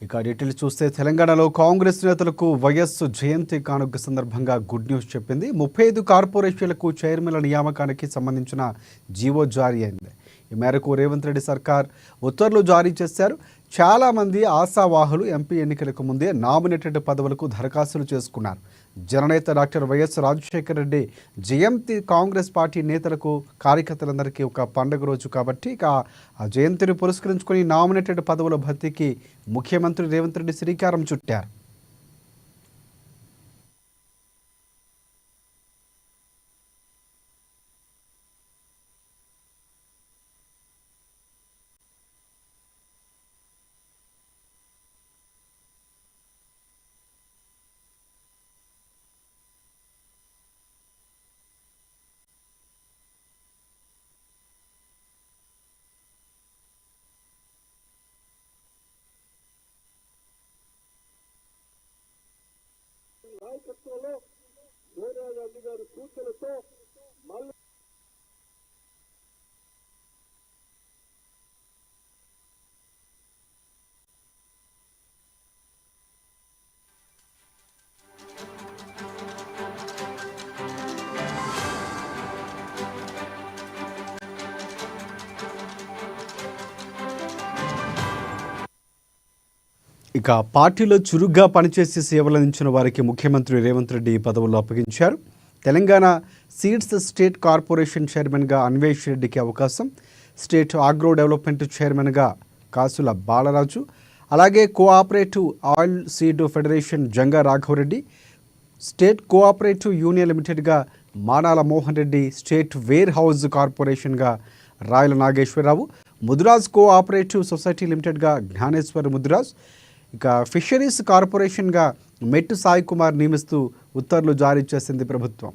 ఇక డీటెయిల్స్ చూస్తే తెలంగాణలో కాంగ్రెస్ నేతలకు వైఎస్ జయంతి కానుక సందర్భంగా గుడ్ న్యూస్ చెప్పింది. 35 కార్పొరేషన్లకు చైర్మన్ల నియామకానికి సంబంధించిన జీవో జారీ అయింది. ఈ మేరకు రేవంత్ రెడ్డి సర్కార్ ఉత్తర్వులు జారీ చేశారు. చాలామంది ఆశావాహులు ఎంపీ ఎన్నికలకు ముందే నామినేటెడ్ పదవులకు దరఖాస్తులు చేసుకున్నారు. జననేత డాక్టర్ వైఎస్ రాజశేఖర రెడ్డి జయంతి కాంగ్రెస్ పార్టీ నేతలకు కార్యకర్తలందరికీ ఒక పండుగ రోజు కాబట్టి ఇక ఆ జయంతిని పురస్కరించుకొని నామినేటెడ్ పదవుల భర్తీకి ముఖ్యమంత్రి రేవంత్ రెడ్డి శ్రీకారం చుట్టారు. నాయకత్వంలో సోనియా గాంధీ గారి సూచనతో మళ్ళీ ఇక పార్టీలో చురుగ్గా పనిచేసి సేవలందించిన వారికి ముఖ్యమంత్రి రేవంత్ రెడ్డి పదవులు అప్పగించారు. తెలంగాణ సీడ్స్ స్టేట్ కార్పొరేషన్ చైర్మన్గా అన్వేష్ రెడ్డికి అవకాశం, స్టేట్ ఆగ్రో డెవలప్మెంట్ చైర్మన్గా కాసుల బాలరాజు, అలాగే cooperative oil seed federation Janga Raghavareddy, state cooperative union లిమిటెడ్గా Manala Mohan Reddy, state warehouse కార్పొరేషన్గా రాయల నాగేశ్వరరావు, ముదిరాజ్ కోఆపరేటివ్ సొసైటీ లిమిటెడ్గా జ్ఞానేశ్వర్ ముదిరాజ్, ఇక ఫిషరీస్ కార్పొరేషన్గా మెట్టు సాయి కుమార్ నియమిస్తూ ఉత్తర్వులు జారీ చేసింది ప్రభుత్వం.